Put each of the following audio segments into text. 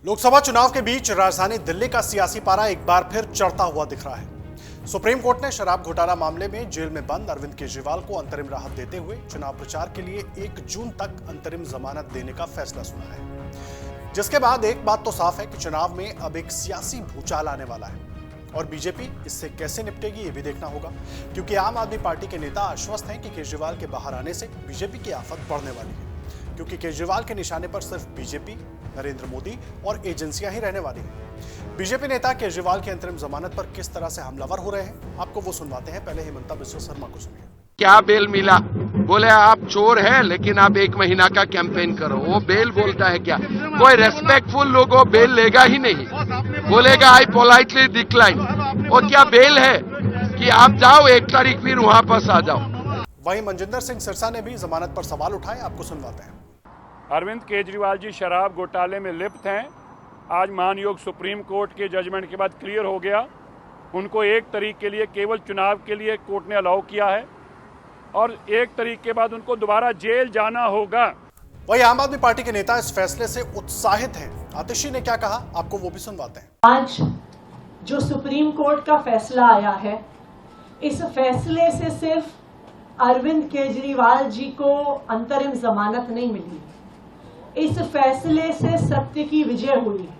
लोकसभा चुनाव के बीच राजधानी दिल्ली का सियासी पारा एक बार फिर चढ़ता हुआ दिख रहा है। सुप्रीम कोर्ट ने शराब घोटाला मामले में जेल में बंद अरविंद केजरीवाल को अंतरिम राहत देते हुए चुनाव प्रचार के लिए 1 जून तक अंतरिम जमानत देने का फैसला सुनाया है, जिसके बाद एक बात तो साफ है कि चुनाव में अब एक सियासी भूचाल आने वाला है और बीजेपी इससे कैसे निपटेगी ये भी देखना होगा, क्योंकि आम आदमी पार्टी के नेता आश्वस्त हैं कि केजरीवाल के बाहर आने से बीजेपी की आफत बढ़ने वाली है, क्योंकि केजरीवाल के निशाने पर सिर्फ बीजेपी, नरेंद्र मोदी और एजेंसियां ही रहने वाली हैं। बीजेपी नेता केजरीवाल की अंतरिम जमानत पर किस तरह से हमलावर हो रहे हैं, आपको वो सुनवाते हैं। पहले हिमंता बिस्वा शर्मा को सुनिए। क्या बेल मिला? बोले आप चोर हैं लेकिन आप 1 महीना का कैंपेन करो। वो बेल बोलता है क्या? कोई रेस्पेक्टफुल लोगों बेल लेगा ही नहीं, बोलेगा आई पोलाइटली डिक्लाइन। वो क्या बेल है कि आप जाओ 1 तारीख फिर वहां पर आ जाओ। वहीं मनजिंदर सिंह सिरसा ने भी जमानत पर सवाल उठाए, आपको सुनवाते हैं। अरविंद केजरीवाल जी शराब घोटाले में लिप्त हैं। आज मानयोग सुप्रीम कोर्ट के जजमेंट के बाद क्लियर हो गया, उनको 1 तारीख के लिए केवल चुनाव के लिए कोर्ट ने अलाउ किया है और 1 तारीख के बाद उनको दोबारा जेल जाना होगा। वही आम आदमी पार्टी के नेता इस फैसले से उत्साहित हैं। आतिशी ने क्या कहा, आपको वो भी सुनवाते हैं। आज जो सुप्रीम कोर्ट का फैसला आया है, इस फैसले से सिर्फ अरविंद केजरीवाल जी को अंतरिम जमानत नहीं मिली, इस फैसले से सत्य की विजय हुई है,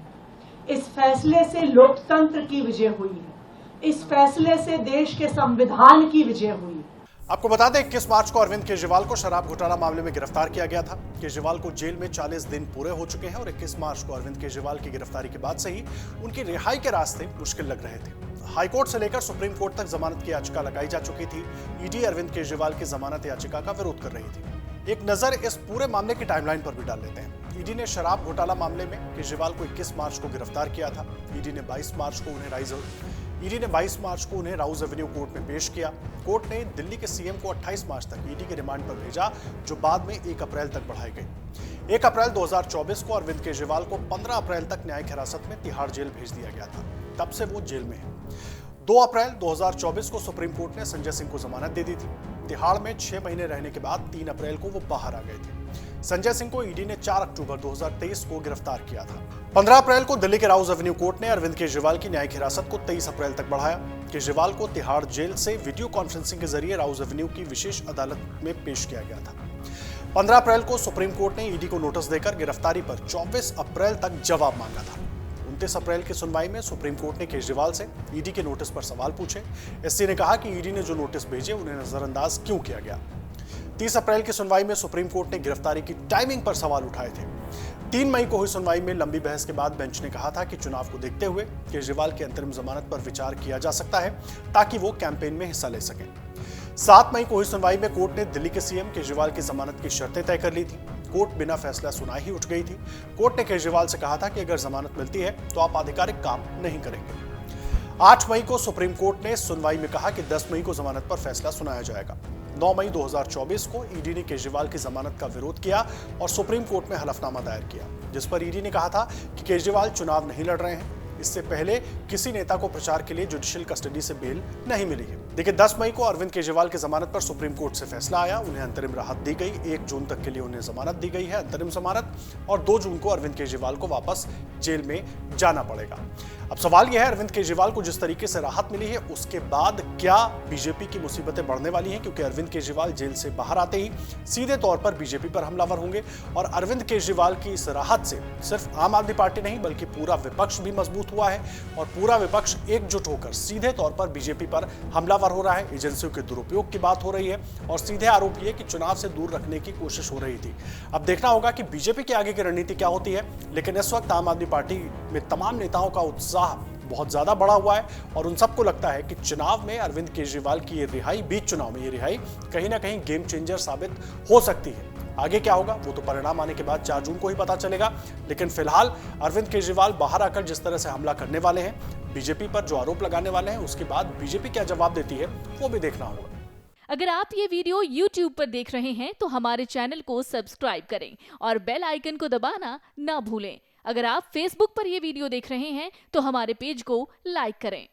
इस फैसले से लोकतंत्र की विजय हुई है, इस फैसले से देश के संविधान की विजय हुई है। आपको बता दें 21 मार्च को अरविंद केजरीवाल को शराब घोटाला मामले में गिरफ्तार किया गया था। केजरीवाल को जेल में 40 दिन पूरे हो चुके हैं और 21 मार्च को अरविंद केजरीवाल की गिरफ्तारी के बाद से ही उनकी रिहाई के रास्ते मुश्किल लग रहे थे। हाईकोर्ट से लेकर सुप्रीम कोर्ट तक जमानत की याचिका लगाई जा चुकी थी। ईडी अरविंद केजरीवाल की जमानत याचिका का विरोध कर रही थी। एक नजर इस पूरे मामले की टाइमलाइन पर भी डाल लेते हैं। ईडी ने शराब घोटाला मामले में केजरीवाल को 21 मार्च को गिरफ्तार किया था। ईडी ने 22 मार्च को उन्हें राउज एवेन्यू कोर्ट में पेश किया। कोर्ट ने दिल्ली के सीएम को 28 मार्च तक ईडी के रिमांड पर भेजा, जो बाद में 1 अप्रैल तक बढ़ाई गई। 1 अप्रैल 2024 को अरविंद केजरीवाल को 15 अप्रैल तक न्यायिक हिरासत में तिहाड़ जेल भेज दिया गया था। तब से वो जेल में है। 2 अप्रैल 2024 को सुप्रीम कोर्ट ने संजय सिंह को जमानत दे दी थी। तिहाड़ में 6 महीने रहने के बाद 3 अप्रैल को वो बाहर आ गए थे। संजय सिंह को ईडी ने 4 अक्टूबर 2023 को गिरफ्तार किया था। 15 अप्रैल को दिल्ली के राउज एवेन्यू कोर्ट ने अरविंद केजरीवाल की न्यायिक हिरासत को 23 अप्रैल तक बढ़ाया। केजरीवाल को तिहाड़ जेल से वीडियो कॉन्फ्रेंसिंग के जरिए राउज एवेन्यू की विशेष अदालत में पेश किया गया था। 15 अप्रैल को सुप्रीम कोर्ट ने ईडी को नोटिस देकर गिरफ्तारी पर 24 अप्रैल तक जवाब मांगा था। 29 अप्रैल की सुनवाई में सुप्रीम कोर्ट ने केजरीवाल से ईडी के नोटिस पर सवाल पूछे। एससी ने कहा कि ईडी ने जो नोटिस भेजे उन्हें नजरअंदाज क्यों किया गया। 30 अप्रैल की सुनवाई में सुप्रीम कोर्ट ने गिरफ्तारी की टाइमिंग पर सवाल उठाए थे। 3 मई को हुई सुनवाई में लंबी बहस के बाद बेंच ने कहा था कि चुनाव को देखते हुए केजरीवाल की अंतरिम जमानत पर विचार किया जा सकता है ताकि वो कैंपेन में हिस्सा ले सकें। 7 मई को हुई सुनवाई में कोर्ट ने दिल्ली के सीएम केजरीवाल की जमानत की शर्तें तय कर ली थी। कोर्ट बिना फैसला सुनाए ही उठ गई थी। कोर्ट ने केजरीवाल से कहा था कि अगर जमानत मिलती है तो आप आधिकारिक काम नहीं करेंगे। 8 मई को सुप्रीम कोर्ट ने सुनवाई में कहा कि 10 मई को जमानत पर फैसला सुनाया जाएगा। 9 मई 2024 को ईडी ने केजरीवाल की जमानत का विरोध किया और सुप्रीम कोर्ट में हलफनामा दायर किया, जिस पर ईडी ने कहा था कि केजरीवाल चुनाव नहीं लड़ रहे हैं। इससे पहले किसी नेता को प्रचार के लिए जुडिशियल कस्टडी से बेल नहीं मिली है। देखिए 10 मई को अरविंद केजरीवाल की जमानत पर सुप्रीम कोर्ट से फैसला आया, उन्हें अंतरिम राहत दी गई। 1 जून तक के लिए उन्हें जमानत दी गई है, अंतरिम जमानत, और 2 जून को अरविंद केजरीवाल को वापस जेल में जाना पड़ेगा। अब सवाल यह है, अरविंद केजरीवाल को जिस तरीके से राहत मिली है उसके बाद क्या बीजेपी की मुसीबतें बढ़ने वाली हैं, क्योंकि अरविंद केजरीवाल जेल से बाहर आते ही सीधे तौर पर बीजेपी पर हमलावर होंगे और अरविंद केजरीवाल की इस राहत से सिर्फ आम आदमी पार्टी नहीं बल्कि पूरा विपक्ष भी मजबूत हुआ है और पूरा विपक्ष एकजुट होकर सीधे तौर पर बीजेपी पर हमलावर हो रहा है। एजेंसियों के दुरुपयोग की बात हो रही है और सीधे आरोप ये कि चुनाव से दूर रखने की कोशिश हो रही थी। अब देखना होगा कि बीजेपी की आगे की रणनीति क्या होती है, लेकिन इस वक्त आम आदमी पार्टी में तमाम नेताओं का उत्साह बहुत ज्यादा बढ़ा हुआ है और उन सबको लगता है कि चुनाव में अरविंद केजरीवाल की ये रिहाई, बीच चुनाव में ये रिहाई कहीं ना कहीं गेम चेंजर साबित हो सकती है। आगे क्या होगा वो तो परिणाम आने के बाद 4 जून को ही पता चलेगा, लेकिन फिलहाल अरविंद केजरीवाल बाहर आकर जिस तरह से हमला करने वाले हैं, बीजेपी पर जो आरोप लगाने वाले हैं, उसके बाद बीजेपी क्या जवाब देती है वो भी देखना होगा। अगर आप ये वीडियो YouTube पर देख रहे हैं तो हमारे चैनल को सब्सक्राइब करें और बेल आइकन को दबाना ना भूलें। अगर आप Facebook पर ये वीडियो देख रहे हैं तो हमारे पेज को लाइक करें।